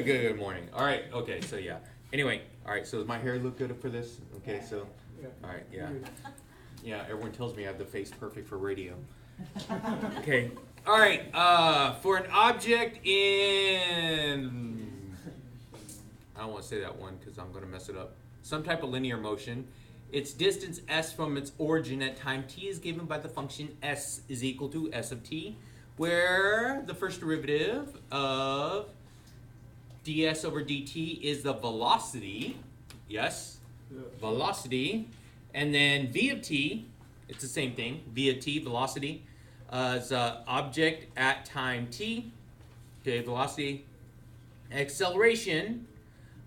Good morning. All right, okay, so yeah. Anyway, all right, so does my hair look good for this? Okay, so, all right, yeah. Yeah, everyone tells me I have the face perfect for radio. Okay, all right, for an object in, I don't want to say that one because I'm going to mess it up. Some type of linear motion. Its distance s from its origin at time t is given by the function s is equal to s of t, where the first derivative of ds over dt is the velocity, yes, velocity, and then v of t, it's the same thing, v of t, velocity, is object at time t, okay, velocity, acceleration,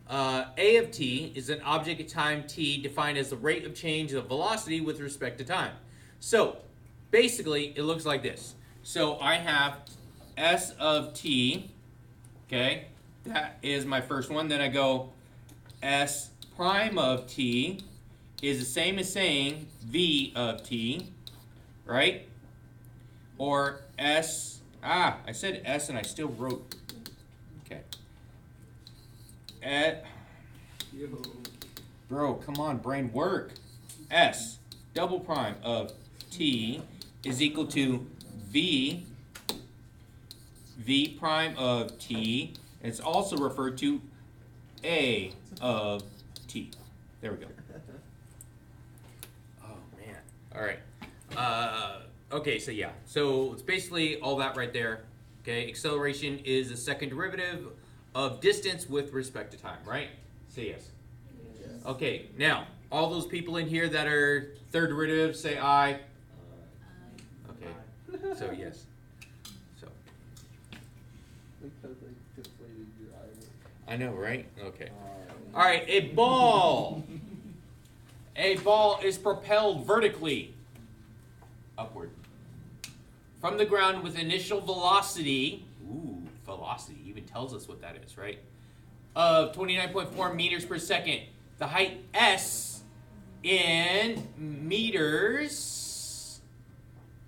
a of t is an object at time t defined as the rate of change of velocity with respect to time. So basically it looks like this. So I have s of t, okay, that is my first one. Then I go s prime of t is the same as saying v of t, right? Or s, I said s and I still wrote, okay. Bro, come on, brain, work. S double prime of t is equal to v prime of t. It's also referred to a of t. There we go. Oh man. All right. Okay, so yeah. So it's basically all that right there. Okay, acceleration is the second derivative of distance with respect to time, right? Say yes. Yes. Okay, now, all those people in here that are third derivative, say aye. Okay, so yes. So. I know, right? Okay. All right, a ball. A ball is propelled vertically upward from the ground with initial velocity. Ooh, velocity even tells us what that is, right? Of 29.4 meters per second. The height s in meters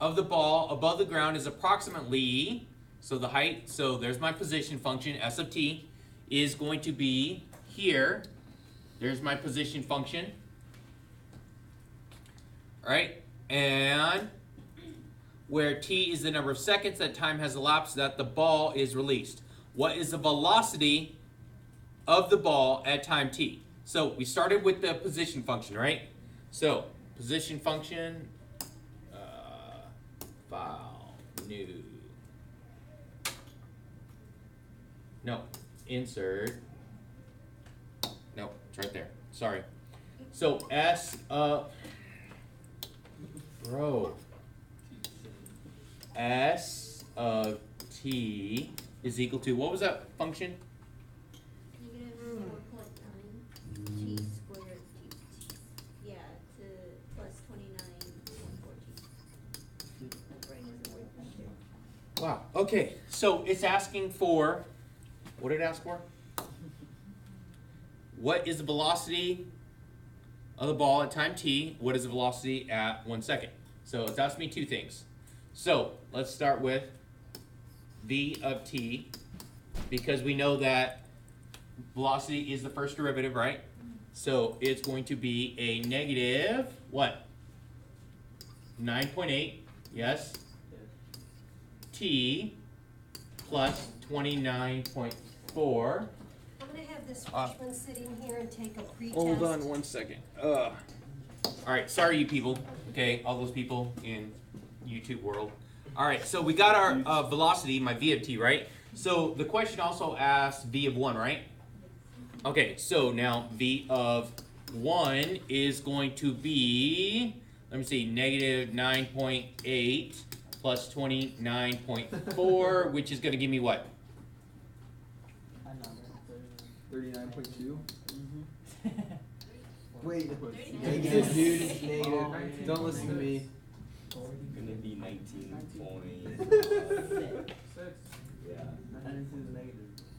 of the ball above the ground is approximately, so the height, so there's my position function, s of t, is going to be here. There's my position function. All right, and where t is the number of seconds that time has elapsed that the ball is released. What is the velocity of the ball at time t? So we started with the position function, right? So position function, file, new. No, insert. No, it's right there. Sorry. So S of, bro. S of t is equal to, what was that function? -4.9 t squared yeah, to plus 29.4 t. My brain doesn't work that there. Wow, okay, so it's asking for, what did it ask for? What is the velocity of the ball at time t? What is the velocity at 1 second? So it's asking me two things. So let's start with v of t, because we know that velocity is the first derivative, right? So it's going to be a negative, what? 9.8, yes? T plus 29.4. I'm going to have this freshman sit in here and take a pre-test. Hold on 1 second. All right, sorry you people, okay, all those people in YouTube world. All right, so we got our velocity, my v of t, right? So the question also asks v of 1, right? Okay, so now v of 1 is going to be, let me see, negative 9.8 plus 29.4, which is going to give me what? 39.2. Wait, negative, dude, it's negative. Don't listen to me. Gonna be 19.6. Yeah.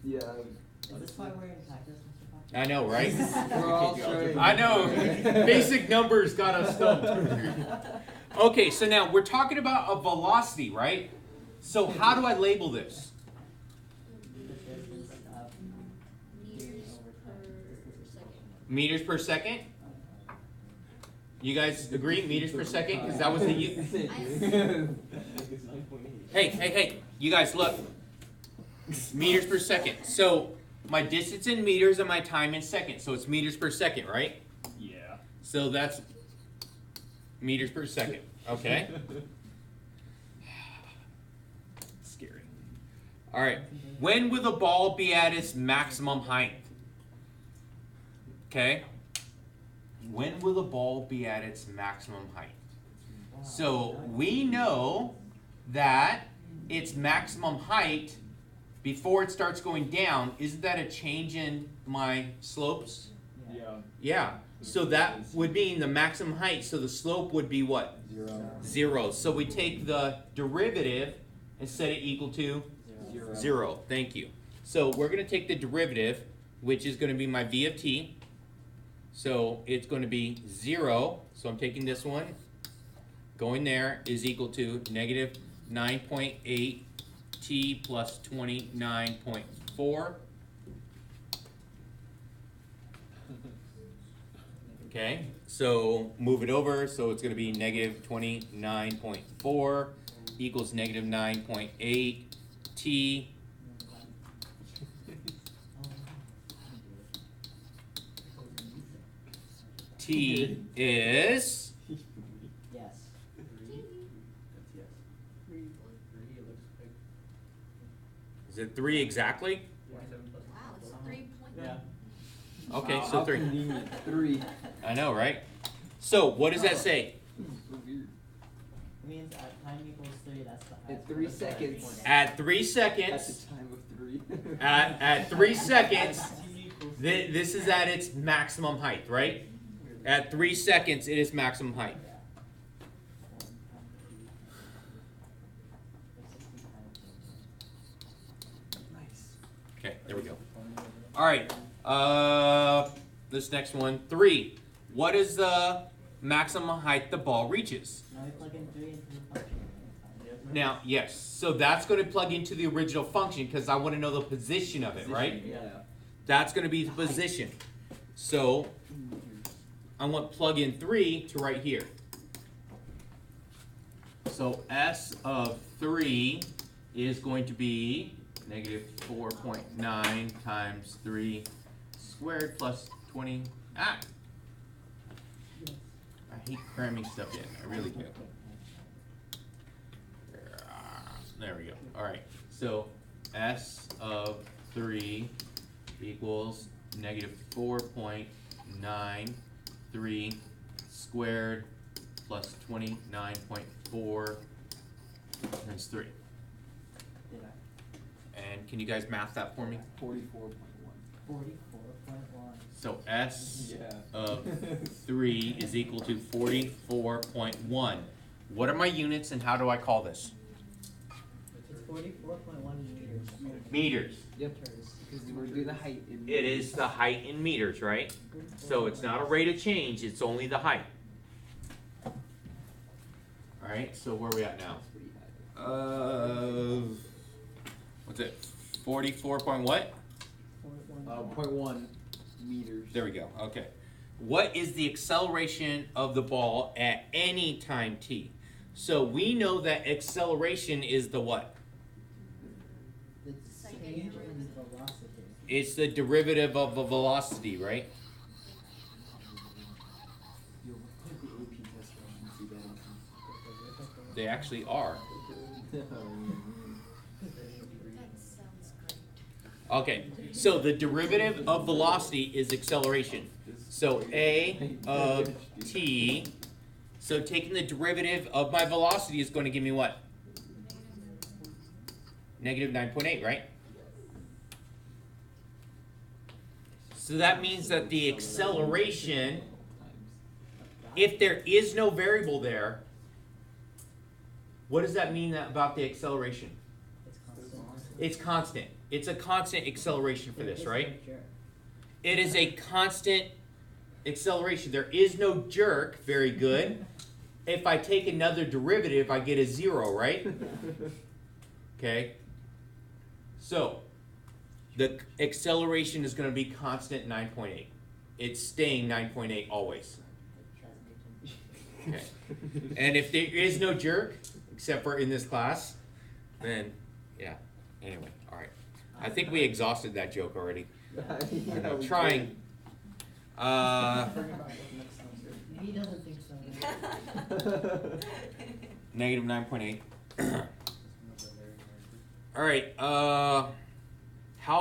Yeah. Is this why we're in practice, Mr. Fox? I know, right? We're all trying. I know. Basic numbers got us stumped. Okay, so now we're talking about a velocity, right? So how do I label this? meters per second. You guys agree, meters per second? Because that was the Hey, you guys look. Meters per second. So my distance in meters and my time in seconds. So it's meters per second, right? Yeah. So that's meters per second. Okay. Scary. All right. When will the ball be at its maximum height? Okay. When will the ball be at its maximum height? So we know that its maximum height before it starts going down, isn't that a change in my slopes? Yeah. Yeah. So that would mean the maximum height, so the slope would be what? 0. 0. So we take the derivative and set it equal to 0. Thank you. So we're going to take the derivative, which is going to be my v of t. So it's going to be 0. So I'm taking this one. Going there is equal to negative 9.8 t plus 29.4. Okay, so move it over. So it's going to be negative 29.4 equals negative 9.8 t. T is, Yes. is it 3 exactly? Wow, it's 3 point. Yeah. Okay, Wow, so how 3. convenient. 3. I know, right? So what does that say? So weird. It means at time equals 3, that's the highest. At 3 that's the highest seconds. point. At 3 At seconds, the time of 3. at 3 seconds, this is at its maximum height, right? At 3 seconds, it is maximum height. Nice. Okay, there we go. All right, this next one, 3. What is the maximum height the ball reaches? Now we plug in 3 into the function. Now, yes, so that's going to plug into the original function because I want to know the position of it, right? Yeah. That's going to be the position. So I want plug in 3 to right here. So S of 3 is going to be negative 4.9 times 3 squared plus 20. I hate cramming stuff in. I really do. There we go. All right. So S of 3 equals negative 4.93 squared plus 29.4 times 3. And can you guys math that for me? 44.1. 44.1. So S Yeah. of 3 is equal to 44.1. What are my units and how do I call this? It's 44.1 meters. Meters. Yep. Because we're doing the height. In It is the height in meters, right? So it's not a rate of change, it's only the height. Alright, so where are we at now? What's it? 44 point what? 0.1 meters. There we go, okay. What is the acceleration of the ball at any time t? So we know that acceleration is the what? The change in velocity. It's the derivative of the velocity, right? You'll put the AP test on and see that. They actually are. That sounds great. Okay, so the derivative of velocity is acceleration. So A of t, so taking the derivative of my velocity is going to give me what? Negative 9.8, right? So that means that the acceleration, if there is no variable there, what does that mean about the acceleration? It's constant. It's constant. It's a constant acceleration for this, right? Sure. It is a constant acceleration. There is no jerk. Very good. If I take another derivative, I get a 0, right? Okay. So the acceleration is going to be constant 9.8. it's staying 9.8 always. Transmission. Okay. And if there is no jerk, except for in this class, then yeah. Anyway, all right. I think we exhausted that joke already. Yeah, I'm we trying. He doesn't think so. Negative 9.8. All right. How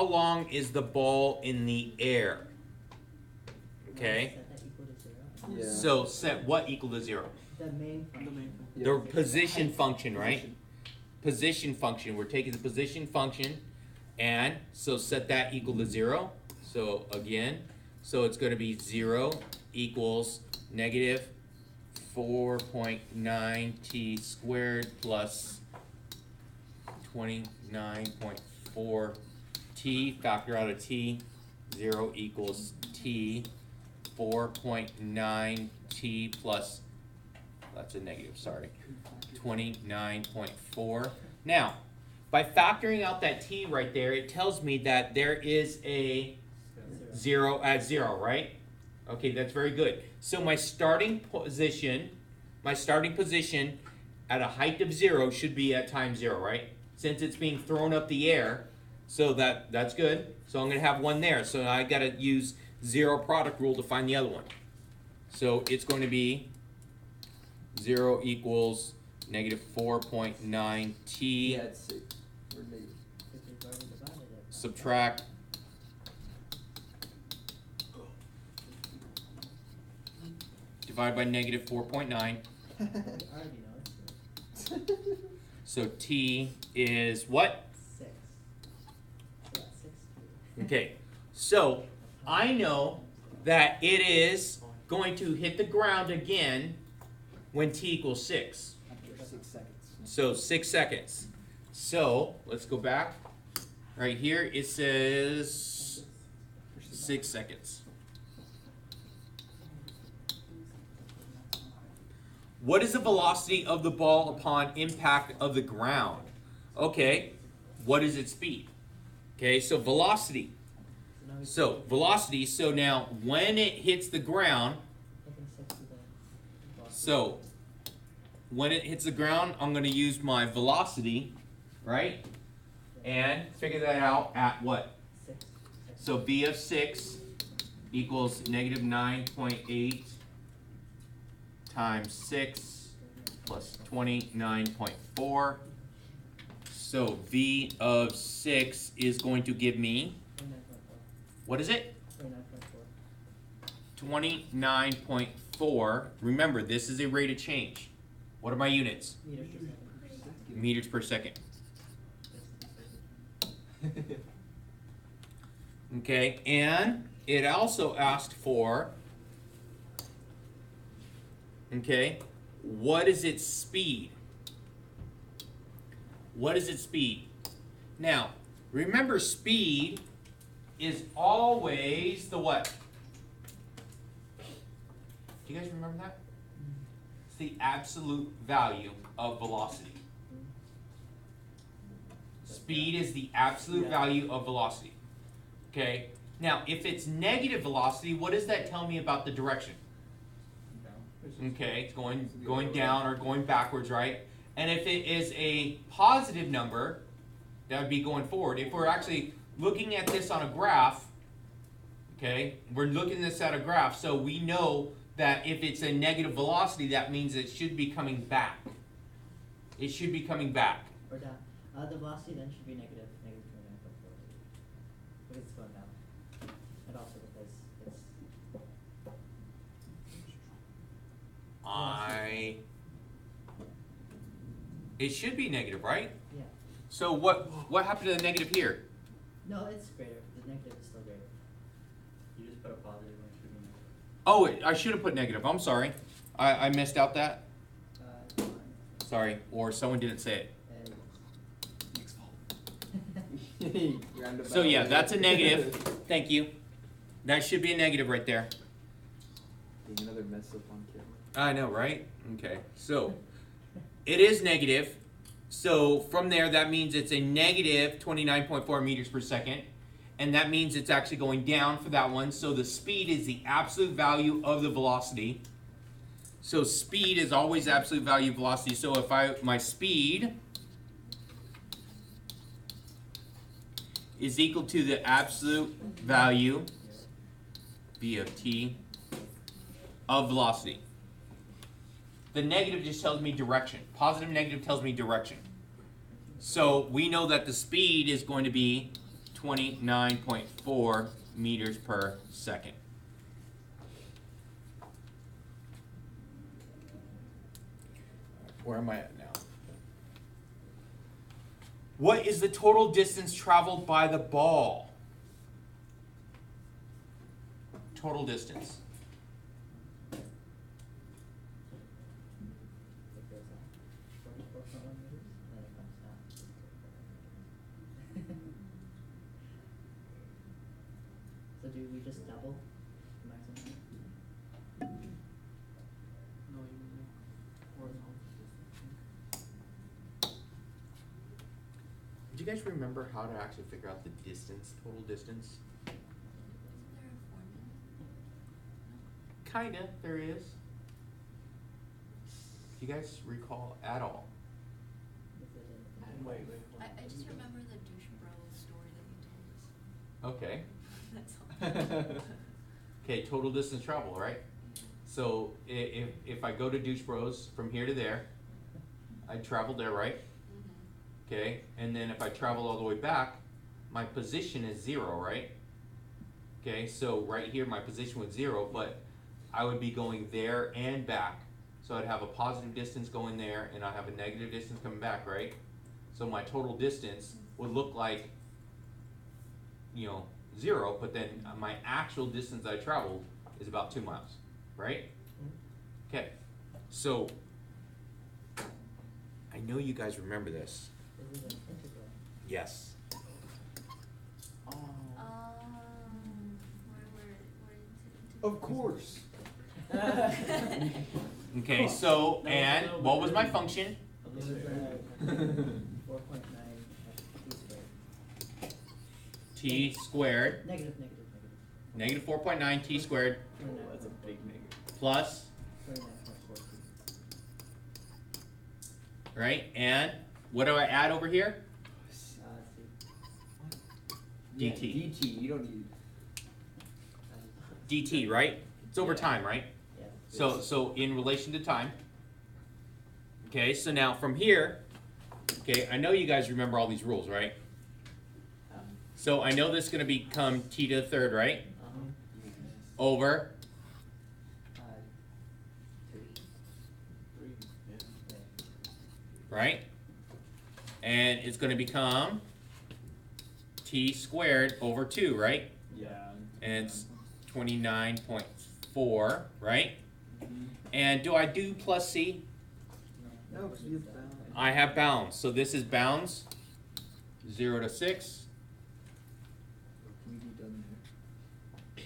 long is the ball in the air? Okay. Set that equal to zero. Yeah. So set what equal to 0? The main function. Yeah. The position function, right? Position function. We're taking the position function, and so set that equal to 0. So again, so it's going to be 0 equals negative 4.9 t squared plus 29.4 t. Factor out a t. 0 equals t. 4.9 t plus, that's a negative, sorry, 29.4. Now, by factoring out that t right there, it tells me that there is a 0 at 0, right? Okay, that's very good. So my starting position at a height of 0 should be at time 0, right? Since it's being thrown up the air, so that's good. So I'm going to have 1 there. So I got to use 0 product rule to find the other one. So it's going to be 0 equals negative 4.9 t. Yeah, it's 6. Or negative. Because we've already divided it. Subtract divide by negative 4.9. I already know it's So t is what? 6. So that's 6. Okay, so I know that it is going to hit the ground again when t equals 6. After 6 seconds. So 6 seconds. So let's go back. Right here it says 6 seconds. What is the velocity of the ball upon impact of the ground? Okay, what is its speed? Okay, so velocity. So velocity, so now when it hits the ground, so when it hits the ground, I'm going to use my velocity, right? And figure that out at what? 6. So v of 6 equals negative 9.8 times 6 plus 29.4. So v of 6 is going to give me, 29.4. what is it? 29.4. 29.4. Remember, this is a rate of change. What are my units? Meters per second. Meters per second. Okay, and it also asked for, okay, what is its speed? What is its speed? Now, remember, speed is always the what? Do you guys remember that? It's the absolute value of velocity. Speed is the absolute value of velocity. Okay? Now, if it's negative velocity, what does that tell me about the direction? Okay, it's going down or going backwards, right? And if it is a positive number, that would be going forward. If we're actually looking at this on a graph, okay, we're looking at this at a graph, so we know that if it's a negative velocity, that means it should be coming back. It should be coming back. Or down. The velocity then should be negative 29.4. Because it's going down. And also because it's... It should be negative, right? Yeah. So what happened to the negative here? No, it's greater. The negative is still greater. You just put a positive when it should be negative. Oh, I should have put negative. I'm sorry. I missed out that. Fine. Sorry. Or someone didn't say it. So yeah, that's a negative. Thank you. That should be a negative right there. Being another mess up on camera. I know, right? Okay. So it is negative. So from there, that means it's a negative 29.4 meters per second. and that means it's actually going down for that one. So the speed is the absolute value of the velocity. So speed is always absolute value of velocity. So if my speed is equal to the absolute value, v of t, of velocity. The negative just tells me direction. Positive, negative tells me direction. So we know that the speed is going to be 29.4 meters per second. Where am I at now? What is the total distance traveled by the ball? Total distance. It goes up 44.1 meters, and then it comes down. So do we just double the maximum height? No, you make horizontal. Do you guys remember how to actually figure out the distance, total distance? Isn't there a formula? Kinda, there is. Do you guys recall at all? Is it in- Wait. I just remember the douche bro story that you told us. Okay. That's all. Okay, total distance travel, right? So if I go to Douche Bros from here to there, I travel there, right? Mhm. Okay, and then if I travel all the way back, my position is 0, right? Okay, so right here my position was 0, but I would be going there and back. So I'd have a positive distance going there, and I'd have a negative distance coming back, right? So my total distance would look like, 0, but then my actual distance I traveled is about 2 miles, right? Okay, so I know you guys remember this. Is it an integral? Yes. Where into Of course. Okay, so, and what was my function? It was 4.9 T squared, negative. negative 4.9 t squared That's a big negative. plus, 29.42. right? And what do I add over here? Let's see. dt. DT, you don't need. dt, right? It's over time, right? Yeah. So in relation to time. Okay, so now from here, okay, I know you guys remember all these rules, right? So I know this is going to become t to the third, right? Over, 3. right? And it's going to become t squared over 2, right? Yeah. And it's 29.4, right? And do I do plus c? No, because you have bound. I have bounds. So this is bounds, 0 to 6. Can we be done Yeah,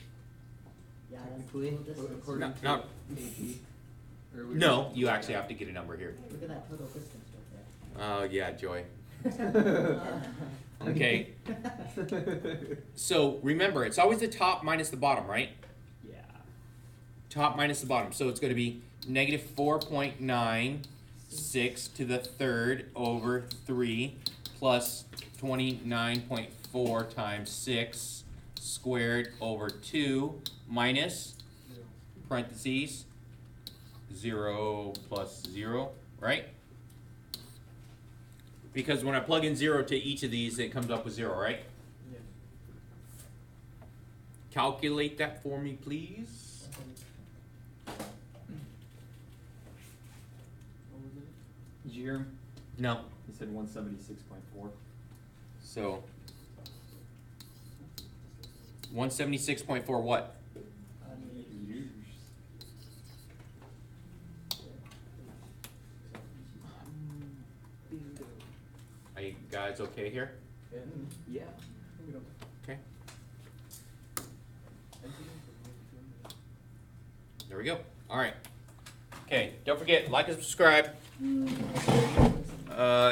there? that's Technically, total distance. according No, to no. AP. Or we- No, you actually have to get a number here. Look at that total distance right Oh, yeah, Joy. there. Okay. So remember, it's always the top minus the bottom, right? Yeah. Top minus the bottom. So it's going to be negative 4.96 to the third over 3 plus 29.4 times 6 squared over 2 minus parentheses 0 plus 0, right? Because when I plug in 0 to each of these, it comes up with 0, right? Yeah. Calculate that for me, please. What was it? Did you hear him? No. He said 176.4. So 176.4 what? Are you guys okay here? Yeah. Okay. There we go. All right. Okay. Don't forget, like and subscribe.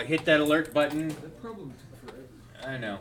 Hit that alert button. That problem took forever. I know.